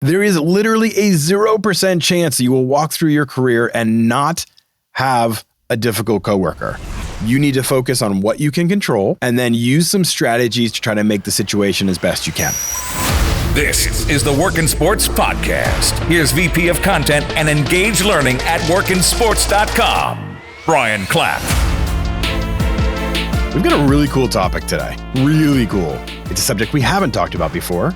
There is literally a 0% chance you will walk through your career and not have a difficult coworker. You need to focus on what you can control and then use some strategies to try to make the situation as best you can. This is the Work in Sports Podcast. Here's VP of Content and Engaged Learning at workinsports.com, Brian Clapp. We've got a really cool topic today. Really cool. It's a subject we haven't talked about before,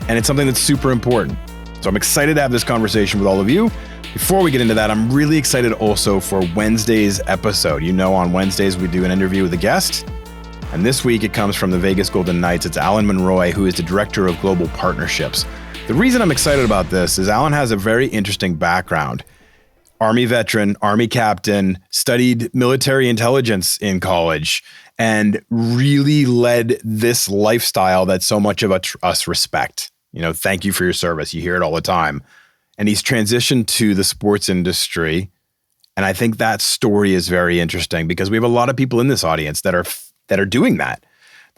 and it's something that's super important. So I'm excited to have this conversation with all of you. Before we get into that, I'm really excited also for Wednesday's episode. You know, on Wednesdays, we do an interview with a guest. And this week, it comes from the Vegas Golden Knights. It's Alan Monroy, who is the Director of Global Partnerships. The reason I'm excited about this is Alan has a very interesting background. Army veteran, Army captain, studied military intelligence in college, and really led this lifestyle that so much of us respect. You know, thank you for your service. You hear it all the time. And he's transitioned to the sports industry. And I think that story is very interesting because we have a lot of people in this audience that are doing that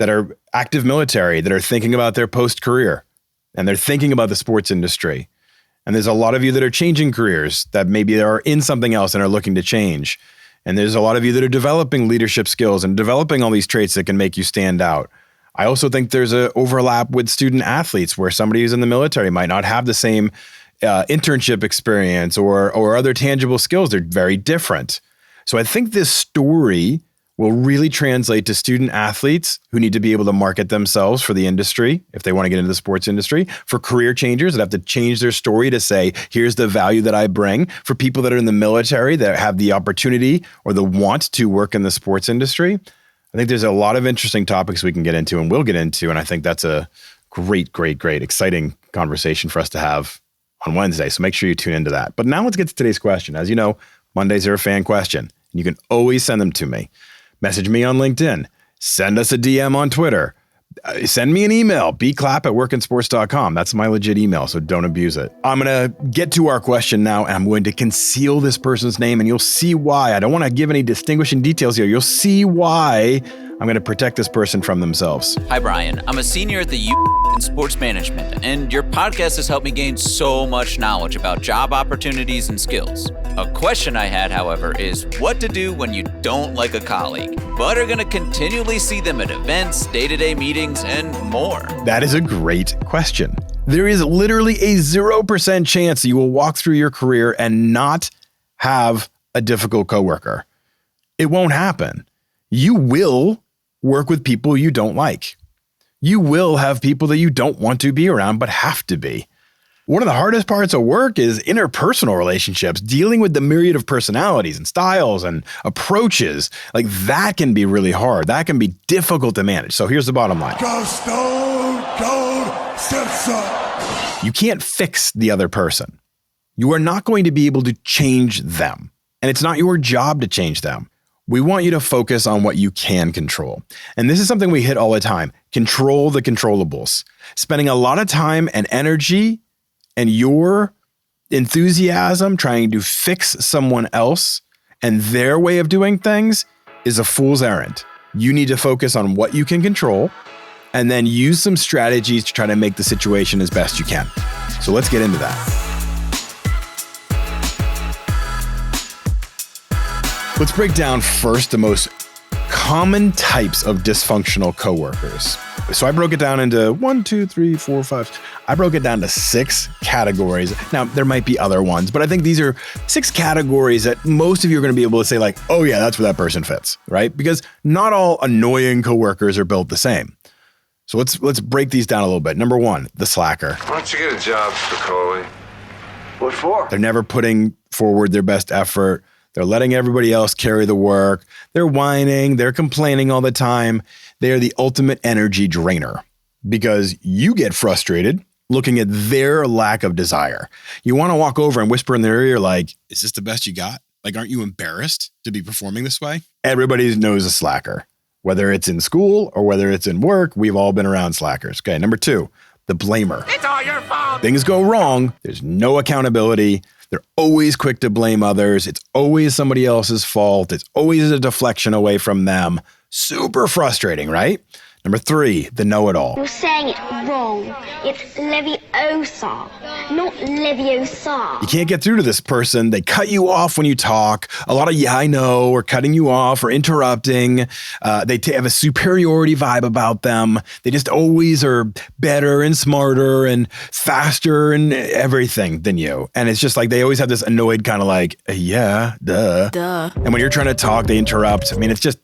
are active military, that are thinking about their post-career, and they're thinking about the sports industry. And there's a lot of you that are changing careers, that maybe are in something else and are looking to change. And there's a lot of you that are developing leadership skills and developing all these traits that can make you stand out. I also think there's an overlap with student athletes where somebody who's in the military might not have the same internship experience or other tangible skills. They're very different. So I think this story will really translate to student athletes who need to be able to market themselves for the industry if they want to get into the sports industry, for career changers that have to change their story to say, here's the value that I bring, for people that are in the military that have the opportunity or the want to work in the sports industry. I think there's a lot of interesting topics we can get into and we'll get into, and I think that's a great, exciting conversation for us to have on Wednesday. So make sure you tune into that. But now let's get to today's question. As you know, Mondays are a fan question, and you can always send them to me. Message me on LinkedIn. Send us a DM on Twitter. Send me an email, bclapp@workinsports.com. That's my legit email, so don't abuse it. I'm going to get to our question now, and I'm going to conceal this person's name, and you'll see why. I don't want to give any distinguishing details here. You'll see why I'm going to protect this person from themselves. Hi, Brian. I'm a senior at the U in sports management, and your podcast has helped me gain so much knowledge about job opportunities and skills. A question I had, however, is what to do when you don't like a colleague, but are going to continually see them at events, day-to-day meetings, and more. That is a great question. There is literally a 0% chance you will walk through your career and not have a difficult coworker. It won't happen. You will work with people you don't like. You will have people that you don't want to be around, but have to be. One of the hardest parts of work is interpersonal relationships, dealing with the myriad of personalities and styles and approaches. Like that can be really hard. That can be difficult to manage. So here's the bottom line. Go Stone Cold Simpson. You can't fix the other person. You are not going to be able to change them. And it's not your job to change them. We want you to focus on what you can control. And this is something we hit all the time. Control the controllables. Spending a lot of time and energy and your enthusiasm trying to fix someone else and their way of doing things is a fool's errand. You need to focus on what you can control and then use some strategies to try to make the situation as best you can. So let's get into that. Let's break down first the most common types of dysfunctional coworkers. So I broke it down into 1, 2, 3, 4, 5. I broke it down to 6 categories. Now, there might be other ones, but I think these are 6 categories that most of you are going to be able to say like, oh yeah, that's where that person fits, right? Because not all annoying coworkers are built the same. So let's break these down a little bit. Number 1, the slacker. Why don't you get a job, Spicoli? What for? They're never putting forward their best effort. They're letting everybody else carry the work. They're whining. They're complaining all the time. They are the ultimate energy drainer because you get frustrated looking at their lack of desire. You want to walk over and whisper in their ear like, is this the best you got? Like, aren't you embarrassed to be performing this way? Everybody knows a slacker, whether it's in school or whether it's in work. We've all been around slackers. Okay, number 2, the blamer. It's all your fault. Things go wrong. There's no accountability. They're always quick to blame others. It's always somebody else's fault. It's always a deflection away from them. Super frustrating, right? Number 3, the know-it-all. You're saying it wrong. It's Leviosa, not Leviosa. You can't get through to this person. They cut you off when you talk. A lot of yeah, I know, or cutting you off or interrupting. They have a superiority vibe about them. They just always are better and smarter and faster and everything than you. And it's just like they always have this annoyed kind of like, yeah, duh. And when you're trying to talk, they interrupt. I mean, it's just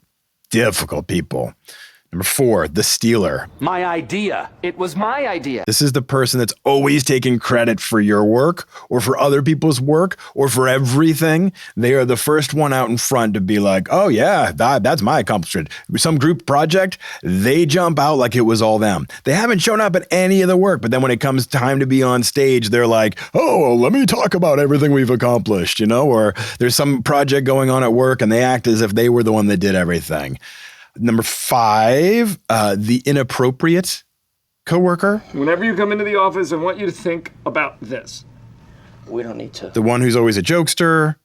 difficult people. Number 4, the stealer. My idea. It was my idea. This is the person that's always taking credit for your work or for other people's work or for everything. They are the first one out in front to be like, oh yeah, that's my accomplishment. Some group project, they jump out like it was all them. They haven't shown up at any of the work, but then when it comes time to be on stage, they're like, oh, well, let me talk about everything we've accomplished, or there's some project going on at work and they act as if they were the one that did everything. Number 5, the inappropriate coworker. Whenever you come into the office, I want you to think about this. We don't need to. The one who's always a jokester,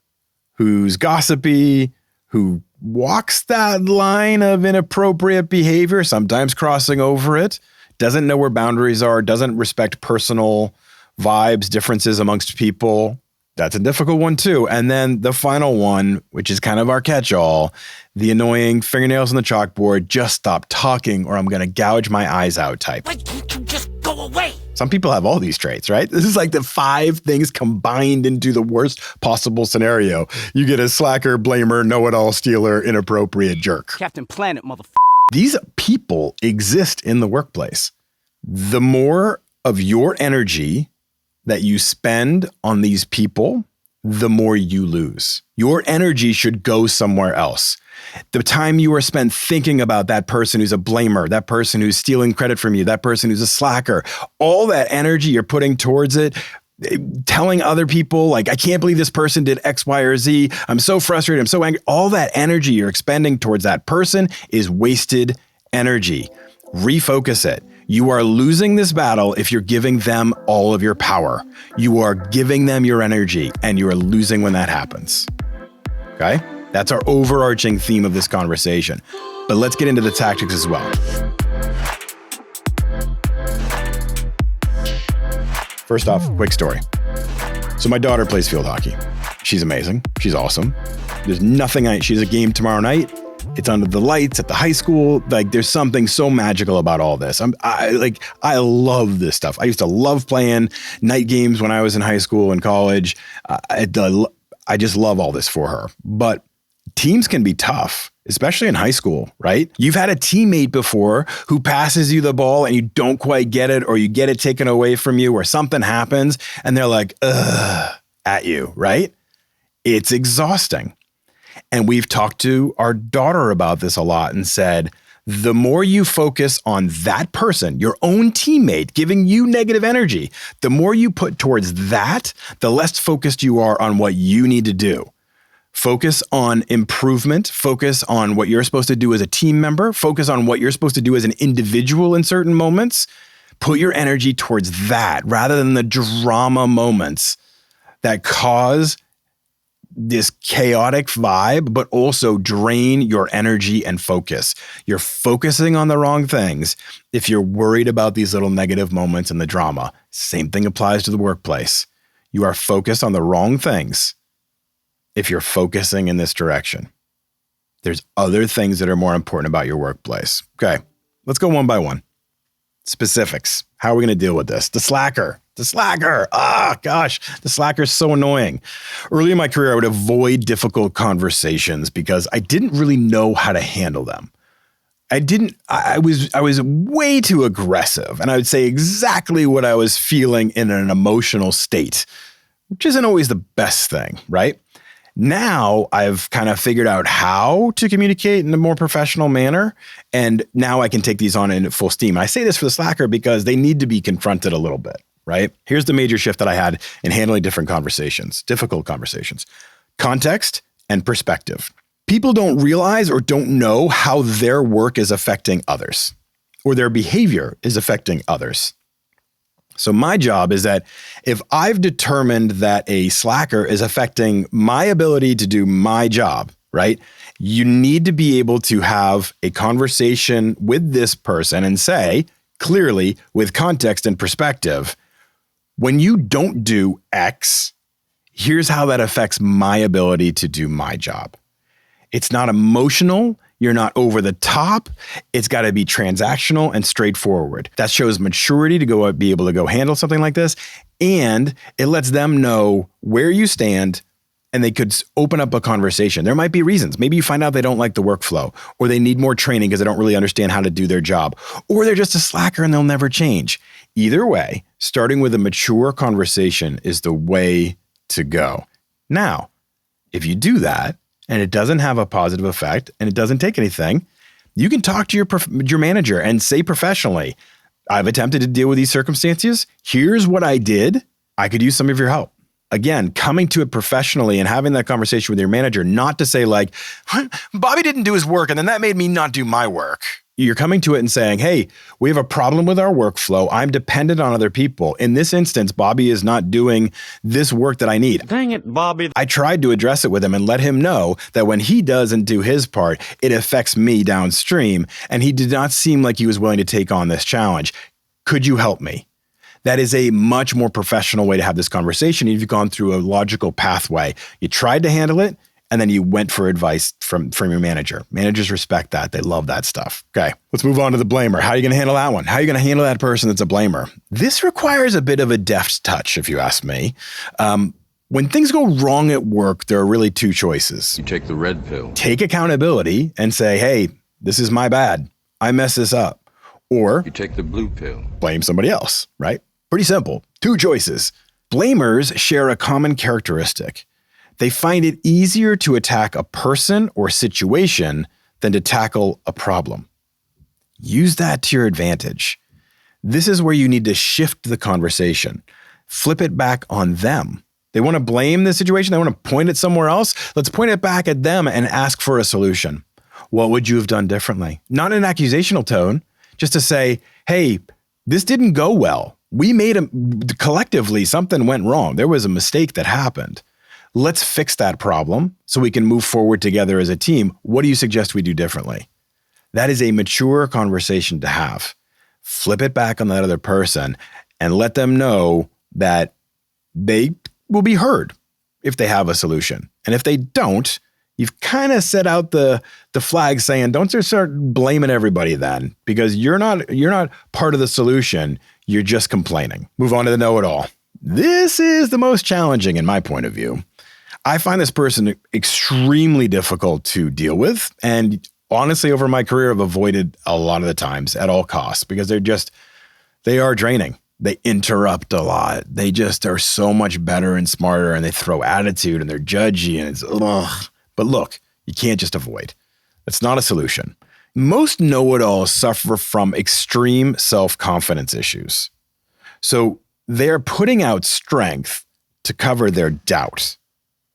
who's gossipy, who walks that line of inappropriate behavior, sometimes crossing over it, doesn't know where boundaries are, doesn't respect personal vibes, differences amongst people. That's a difficult one too. And then the final one, which is kind of our catch-all, the annoying fingernails on the chalkboard, just stop talking or I'm going to gouge my eyes out type. Why can't you just go away? Some people have all these traits, right? This is like the 5 things combined into the worst possible scenario. You get a slacker, blamer, know-it-all, stealer, inappropriate jerk. Captain Planet, motherfucker. These people exist in the workplace. The more of your energy that you spend on these people, the more you lose. Your energy should go somewhere else. The time you are spent thinking about that person who's a blamer, that person who's stealing credit from you, that person who's a slacker, all that energy you're putting towards it, telling other people like, I can't believe this person did X, Y, or Z. I'm so frustrated. I'm so angry. All that energy you're expending towards that person is wasted energy. Refocus it. You are losing this battle if you're giving them all of your power. You are giving them your energy, and you are losing when that happens. Okay? That's our overarching theme of this conversation. But let's get into the tactics as well. First off, quick story. So my daughter plays field hockey. She's amazing. She's awesome. There's nothing, she's a game tomorrow night. It's under the lights at the high school. Like there's something so magical about all this. I love this stuff. I used to love playing night games when I was in high school and college. I just love all this for her. But teams can be tough, especially in high school, right? You've had a teammate before who passes you the ball and you don't quite get it, or you get it taken away from you, or something happens and they're like, ugh, at you, right? It's exhausting. And we've talked to our daughter about this a lot and said, the more you focus on that person, your own teammate giving you negative energy, the more you put towards that, the less focused you are on what you need to do. Focus on improvement, focus on what you're supposed to do as a team member, focus on what you're supposed to do as an individual in certain moments. Put your energy towards that rather than the drama moments that cause this chaotic vibe, but also drain your energy and focus. You're focusing on the wrong things if you're worried about these little negative moments in the drama. Same thing applies to the workplace. You are focused on the wrong things if you're focusing in this direction. There's other things that are more important about your workplace. Okay, let's go one by one. Specifics. How are we going to deal with this? The slacker. The slacker is so annoying. Early in my career, I would avoid difficult conversations because I didn't really know how to handle them. I was way too aggressive, and I would say exactly what I was feeling in an emotional state, which isn't always the best thing, right? Now I've kind of figured out how to communicate in a more professional manner, and now I can take these on in full steam. I say this for the slacker because they need to be confronted a little bit, right? Here's the major shift that I had in handling different conversations, difficult conversations: context and perspective. People don't realize or don't know how their work is affecting others or their behavior is affecting others. So my job is that if I've determined that a slacker is affecting my ability to do my job, right? You need to be able to have a conversation with this person and say clearly with context and perspective, when you don't do X, here's how that affects my ability to do my job. It's not emotional. You're not over the top. It's got to be transactional and straightforward. That shows maturity to be able to go handle something like this. And it lets them know where you stand, and they could open up a conversation. There might be reasons. Maybe you find out they don't like the workflow, or they need more training because they don't really understand how to do their job, or they're just a slacker and they'll never change. Either way, starting with a mature conversation is the way to go. Now, if you do that and it doesn't have a positive effect and it doesn't take anything, you can talk to your manager and say professionally, I've attempted to deal with these circumstances. Here's what I did. I could use some of your help. Again, coming to it professionally and having that conversation with your manager, not to say like, Bobby didn't do his work and then that made me not do my work. You're coming to it and saying, hey, we have a problem with our workflow. I'm dependent on other people. In this instance, Bobby is not doing this work that I need. Dang it, Bobby. I tried to address it with him and let him know that when he doesn't do his part, it affects me downstream. And he did not seem like he was willing to take on this challenge. Could you help me? That is a much more professional way to have this conversation. If you've gone through a logical pathway, you tried to handle it, and then you went for advice from your manager. Managers respect that. They love that stuff. Okay, let's move on to the blamer. How are you going to handle that one? How are you going to handle that person that's a blamer? This requires a bit of a deft touch, if you ask me. When things go wrong at work, there are really two choices. You take the red pill. Take accountability and say, hey, this is my bad. I messed this up. Or you take the blue pill. Blame somebody else, right? Pretty simple. Two choices. Blamers share a common characteristic. They find it easier to attack a person or situation than to tackle a problem. Use that to your advantage. This is where you need to shift the conversation. Flip it back on them. They want to blame the situation. They want to point it somewhere else. Let's point it back at them and ask for a solution. What would you have done differently? Not in an accusational tone, just to say, hey, this didn't go well. We collectively, something went wrong. There was a mistake that happened. Let's fix that problem so we can move forward together as a team. What do you suggest we do differently? That is a mature conversation to have. Flip it back on that other person and let them know that they will be heard if they have a solution. And if they don't, you've kind of set out the flag saying, don't just start blaming everybody then, because you're not part of the solution. You're just complaining. Move on to the know-it-all. This is the most challenging in my point of view. I find this person extremely difficult to deal with. And honestly, over my career, I've avoided a lot of the times at all costs because they are draining. They interrupt a lot. They just are so much better and smarter, and they throw attitude and they're judgy, and it's ugh. But look, you can't just avoid. It's not a solution. Most know-it-alls suffer from extreme self-confidence issues. So they're putting out strength to cover their doubt.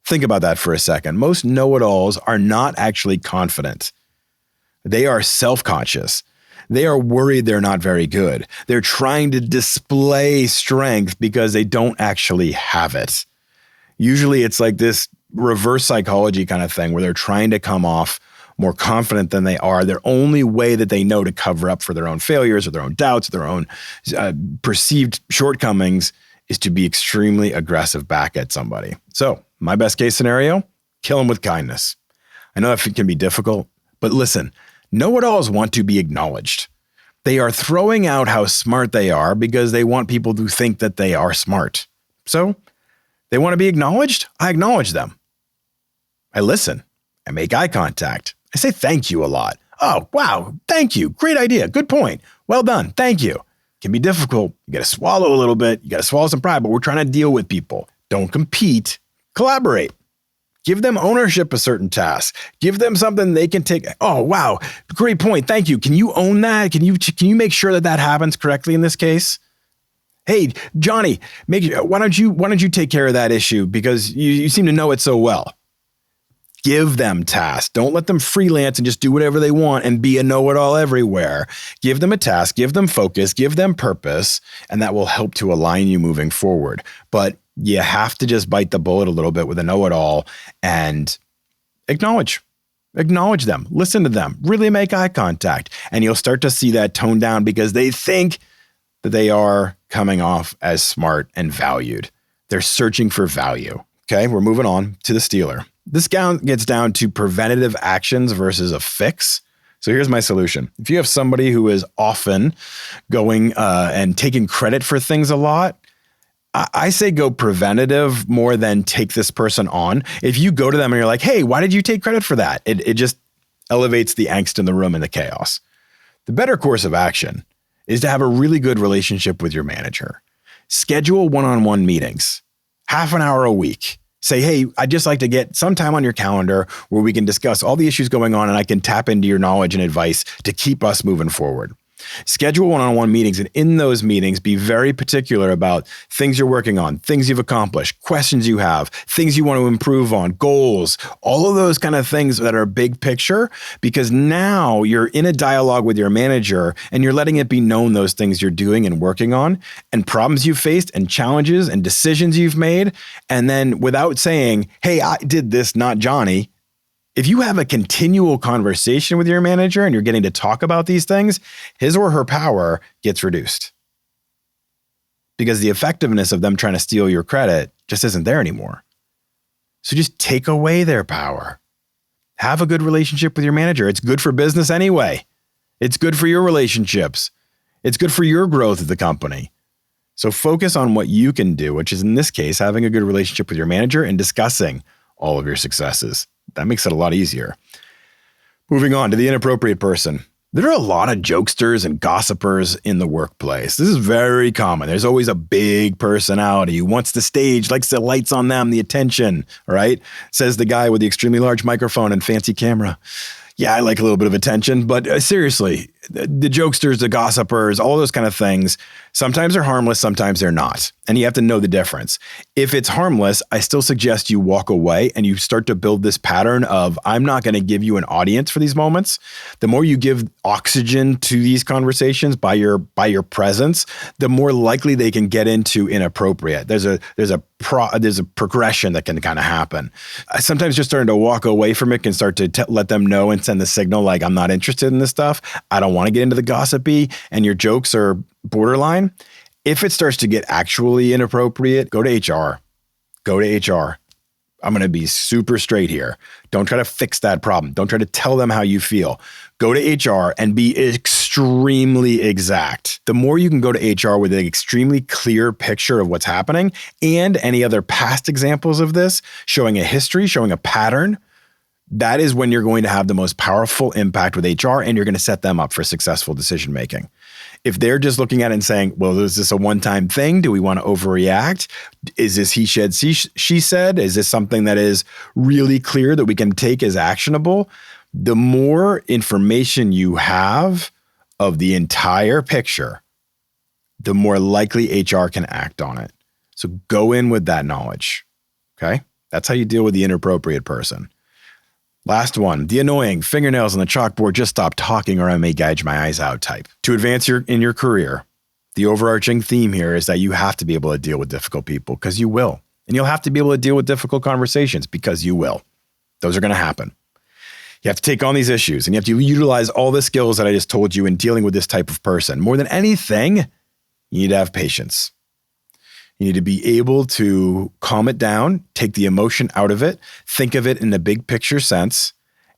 Think about that for a second. Most know-it-alls are not actually confident. They are self-conscious. They are worried they're not very good. They're trying to display strength because they don't actually have it. Usually it's like this reverse psychology kind of thing where they're trying to come off more confident than they are. Their only way that they know to cover up for their own failures or their own doubts, their own perceived shortcomings is to be extremely aggressive back at somebody. So my best case scenario, kill them with kindness. I know that can be difficult, but listen, know-it-alls want to be acknowledged. They are throwing out how smart they are because they want people to think that they are smart. So they want to be acknowledged. I acknowledge them. I listen. I make eye contact. I say thank you a lot. Oh, wow. Thank you. Great idea. Good point. Well done. Thank you. It can be difficult. You got to swallow a little bit. You got to swallow some pride, but we're trying to deal with people. Don't compete. Collaborate. Give them ownership of certain tasks. Give them something they can take. Oh, wow. Great point. Thank you. Can you own that? Can you make sure that happens correctly in this case? Hey, Johnny, why don't you take care of that issue because you seem to know it so well. Give them tasks. Don't let them freelance and just do whatever they want and be a know-it-all everywhere. Give them a task, give them focus, give them purpose, and that will help to align you moving forward. But you have to just bite the bullet a little bit with a know-it-all and Acknowledge them, listen to them, really make eye contact. And you'll start to see that tone down because they think that they are coming off as smart and valued. They're searching for value. Okay, we're moving on to the stealer. This gets down to preventative actions versus a fix. So here's my solution. If you have somebody who is often going and taking credit for things a lot, I say go preventative more than take this person on. If you go to them and you're like, hey, why did you take credit for that? It just elevates the angst in the room and the chaos. The better course of action is to have a really good relationship with your manager. Schedule one-on-one meetings, half an hour a week. Say, hey, I'd just like to get some time on your calendar where we can discuss all the issues going on and I can tap into your knowledge and advice to keep us moving forward. Schedule one-on-one meetings, and in those meetings, be very particular about things you're working on, things you've accomplished, questions you have, things you want to improve on, goals, all of those kind of things that are big picture, because now you're in a dialogue with your manager and you're letting it be known those things you're doing and working on and problems you've faced and challenges and decisions you've made. And then without saying, hey, I did this, not Johnny. If you have a continual conversation with your manager and you're getting to talk about these things, his or her power gets reduced because the effectiveness of them trying to steal your credit just isn't there anymore. So just take away their power. Have a good relationship with your manager. It's good for business anyway. It's good for your relationships. It's good for your growth of the company. So focus on what you can do, which is in this case, having a good relationship with your manager and discussing all of your successes. That makes it a lot easier. Moving on to the inappropriate person. There are a lot of jokesters and gossipers in the workplace. This is very common. There's always a big personality who wants the stage, likes the lights on them, the attention, right? Says the guy with the extremely large microphone and fancy camera. Yeah, I like a little bit of attention, but seriously, the jokesters, the gossipers, all those kind of things, sometimes they're harmless, sometimes they're not. And you have to know the difference. If it's harmless, I still suggest you walk away and you start to build this pattern of, I'm not going to give you an audience for these moments. The more you give oxygen to these conversations by your presence, the more likely they can get into inappropriate. There's a progression that can kind of happen. Sometimes just starting to walk away from it can start to let them know and send the signal like, I'm not interested in this stuff. I don't want to get into the gossipy and your jokes are borderline. If it starts to get actually inappropriate, go to HR. Go to HR. I'm going to be super straight here. Don't try to fix that problem. Don't try to tell them how you feel. Go to HR and be extremely exact. The more you can go to HR with an extremely clear picture of what's happening and any other past examples of this, showing a history, showing a pattern, that is when you're going to have the most powerful impact with HR and you're going to set them up for successful decision making. If they're just looking at it and saying, well, is this a one-time thing? Do we want to overreact? Is this he said, she said? Is this something that is really clear that we can take as actionable? The more information you have of the entire picture, the more likely HR can act on it. So go in with that knowledge, okay? That's how you deal with the inappropriate person. Last one, the annoying fingernails on the chalkboard, just stop talking or I may gouge my eyes out type. To advance in your career, the overarching theme here is that you have to be able to deal with difficult people because you will. And you'll have to be able to deal with difficult conversations because you will. Those are going to happen. You have to take on these issues and you have to utilize all the skills that I just told you in dealing with this type of person. More than anything, you need to have patience. You need to be able to calm it down, take the emotion out of it, think of it in a big picture sense,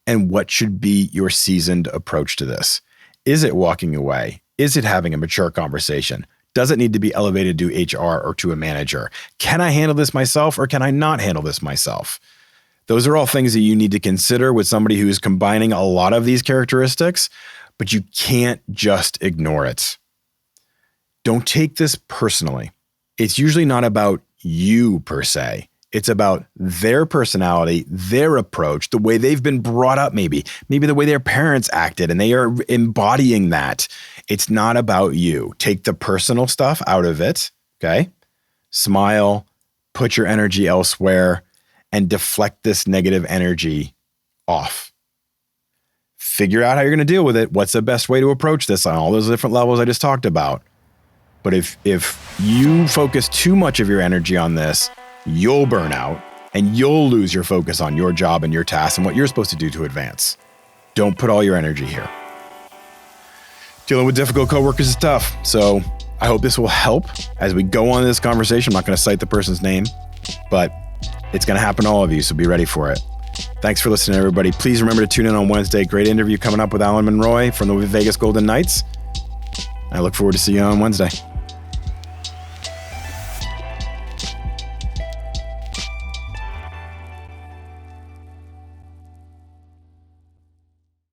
and what should be your seasoned approach to this. Is it walking away? Is it having a mature conversation? Does it need to be elevated to HR or to a manager? Can I handle this myself or can I not handle this myself? Those are all things that you need to consider with somebody who's combining a lot of these characteristics, but you can't just ignore it. Don't take this personally. It's usually not about you per se. It's about their personality, their approach, the way they've been brought up, maybe the way their parents acted, and they are embodying that. It's not about you. Take the personal stuff out of it, okay? Smile, put your energy elsewhere, and deflect this negative energy off. Figure out how you're going to deal with it. What's the best way to approach this on all those different levels I just talked about? But if you focus too much of your energy on this, you'll burn out and you'll lose your focus on your job and your tasks and what you're supposed to do to advance. Don't put all your energy here. Dealing with difficult coworkers is tough, so I hope this will help as we go on this conversation. I'm not going to cite the person's name, but it's going to happen to all of you, so be ready for it. Thanks for listening, everybody. Please remember to tune in on Wednesday. Great interview coming up with Alan Monroy from the Vegas Golden Knights. I look forward to seeing you on Wednesday.